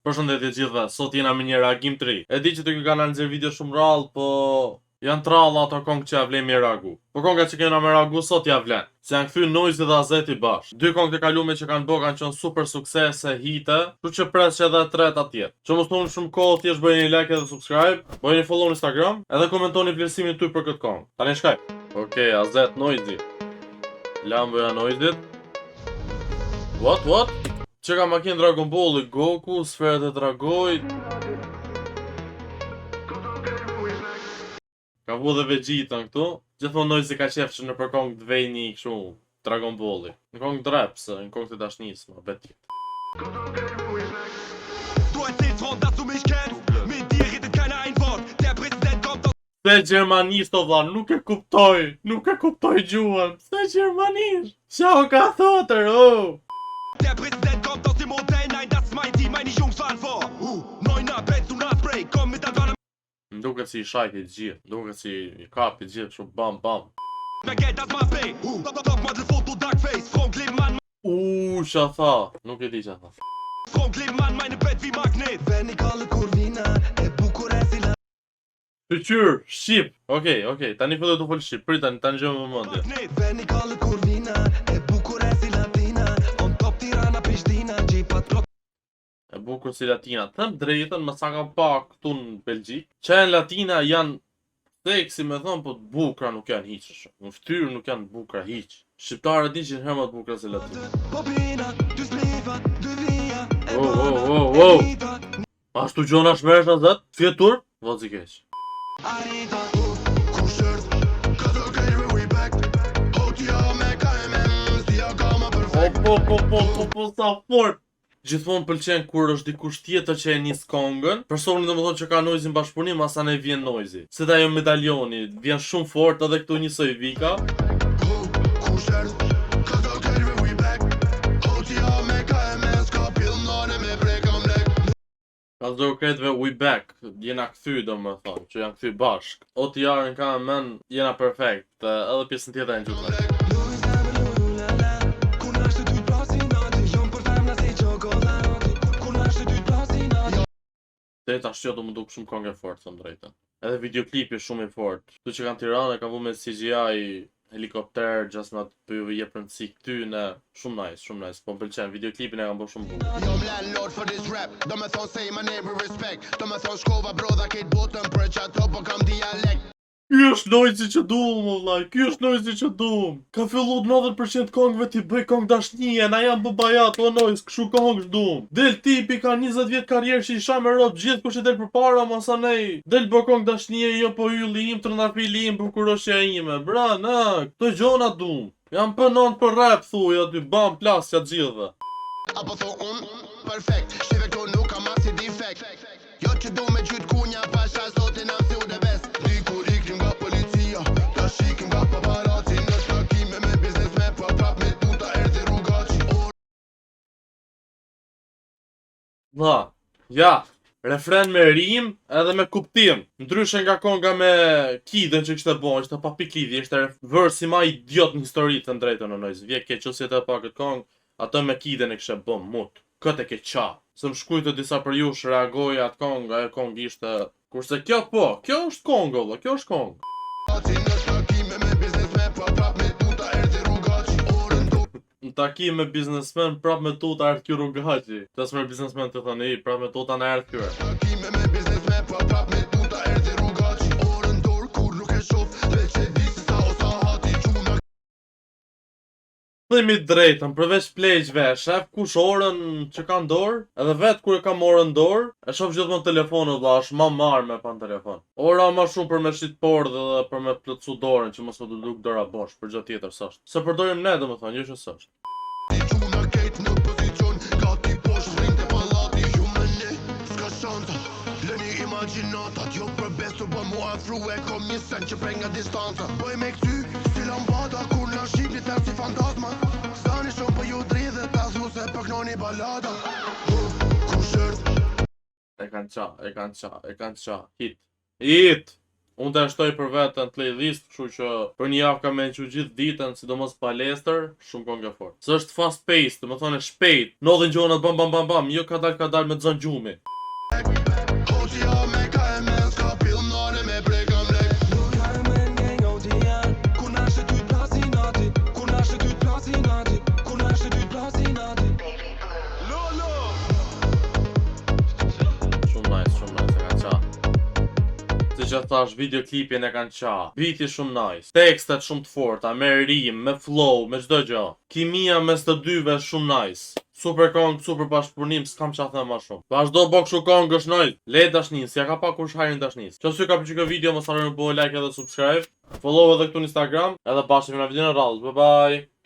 Përshëndetje gjithëve, sot jena me një reagim të ri. E di që të kanë nxjerr video shumë rrallë, po janë të rralla ato këngë që ja vlen me reagu. Po kënga që kena me reagu sot ja vlen, se janë kthy Noisy dhe Azeti bashkë. Dy këngë të kalume që kanë bërë kanë qenë super suksese, hite, kështu që pres që edhe tret atje. Që mos toni shumë kohë, thjesht bëjeni like edhe subscribe, bëjeni follow në Instagram, edhe komentoni vlerësimin tuaj për këtë këngë. Tani shkaj. Okej, Azet Noisy. Lamboja Noisyt. What? Që ka makinë Dragon Ball, Goku, sferët e dragojt. Ka vu dhe Vegeta këtu. Gjithmonë Noisy ka qef që në përkong të vej një kështu Dragon Balli. Në kong të rap, se në kong të dashnisë, më bet tjetë. Se Gjermanisht o vla, nuk e kuptoj gjuhën. Se Gjermanisht, qa o ka thotër, oh. Der Präsident kommt aus dem Hotel, nein, das ist mein Team, meine Jungs fahren vor. Neuner Benz und Spray, komm mit der Wanne. Duket si i shajt i gjithë, duket si i kap i gjithë, shumë bam. Mehr Geld, das macht weh. Topmodel, Foto, Duckface, Frank Lebenmann. Qa tha, nuk e di qa tha. Frank Lebenmann, meine Bett wie Magnet. Wenn ich alle Kurvina, Bukuresti la. Shqyr, Shqip, okej, tani filloj të fol Shqip, prit tani gjë më mendje. Wenn ich alle Kurvina, Bukuresti Latina, on top Tirana, Prishtina, Gjipa trok. E bukur si Latina, them drejtën, më sa kam pa këtu në Belgjik. Që janë Latina janë seksi me thëmë, po të bukra nuk janë hiq. Në ftyrë nuk janë bukra hiq. Shqiptarët di që në herë më të bukra si Latina. Wow. Ashtu gjona shmeresh në zet? Fjetur? Vëzi keq. Po, sa fort! Gjithmonë pëlqen kur është dikush tjetër që e nis këngën. Personi domethënë që ka Noisy në bashkëpunim, asa ne vjen Noisy. Se ta jo medaljoni, vjen shumë fort edhe këtu njësoj Vika. Ka do kretve we back, jena kthy domethënë, që janë kthy bashk. OTR-in ka men, jena perfekt, edhe pjesën tjetër e ngjyrë. Ta shqetu më duk shumë këngë e fort, thëmë drejten. Edhe videoklipi është shumë i fort. Tu që kanë Tiranë e kanë vu me CGI, helikopter, just not për ju jepën si këtyne. Shumë nice, po më pëlqen. Videoklipin e kanë bërë shumë bukur. Jom landlord for this rap, de me thonë say my neighbor respect. De me thonë shkova brodha kejt botën për që ato po kam dialekt. Ky është Noisy që duam, o vllai, ky është Noisy që duam. Ka fillu 90% këngëve t'i bëj këngë dashnie, na jam babajat o Noisy, kështu këngë duam. Del tipi ka 20 vjet karrierë që isha me rrot gjithë kush e del përpara masa nej. Del bë këngë dashnie, jo po hylli im, trëndafili im, bukuroshja ime. Bra, na, këto gjona duam. Jam pënon për rap thuj aty, bam plasja gjithëve. Apo tho perfekt, shqive këto nuk kam as i defekt. Jo që du me gjyt kunja, pasha zotin am thu dhe best. Dha, ja, refren me rim edhe me kuptim. Ndryshe nga konga me Kidën që kishte bo, ishte pa piklidhje, ishte vërsi ma idiot në histori të drejtën në Noisy. Vje keq ose të pa këtë kong, atë me Kidën e kishte bëm mut. Këtë e ke qa. Se më shkujtë disa për jush reagoja atë kong, ajo kong ishte... Kurse kjo po, kjo është kong, vëlla, kjo është kong. Në takim me biznesmen, prap me tuta ardhë kjo rrugaci. Tas me biznesmen të thënë, prap me tuta në ardhë kjo. Themi drejtën, përveç pleqve, shef kush orën që ka ndorë, edhe vetë kur e kam orën ndorë, e shof gjithmonë telefonë dhe është ma marrë me pa në telefon. Ora ma shumë për me shqit porë dhe për me plëtsu dorën që mos më të duk dora bosh, për gjatë tjetër sështë. Se përdorim ne dhe më thonë, jo që sështë. Imagjinatat, jo për besu po mu afru e kom një sen që prej nga distanca. Bëj me këty, si lambada, kur në shqipit e si fantasma. Stani shumë për ju dridhe, ta thu se përknoni balada. Kushër E kanë qa, hit. Unë të shtoj për vetën playlist, kështu që për një javë kam mençur gjithë ditën, sidomos palestër, shumë këngë fort. Së është fast paced, do të thonë shpejt, ndodhin gjona bam bam bam bam, jo kadal me zon gjumi. Hoqia me KMS ka pillnare me breka mlek. Nuk ka me ngeng o t'i janë. Kur na shë ty t'plasi nati. Kur na shë ty t'plasi nati. Kur na shë ty t'plasi nati. Lolo! Shumë nice, e kanë qa. Si që thash, videoklipin e kanë qa. Biti shumë nice. Tekstet shumë të forta, me rim, me flow, me çdo gjë. Kimia mes të dyve shumë nice. Super kong, super bashkëpunim, s'kam qa them ma shumë. Vazhdo bo kështu kong është nojt. Le dashnis, ja ka pa kush hajrin dashnis. Që sy ka pëlqyer kjo video, mos harroni të bëni like edhe subscribe. Follow edhe këtu në Instagram, edhe bashkë në videon e radhës. Bye bye.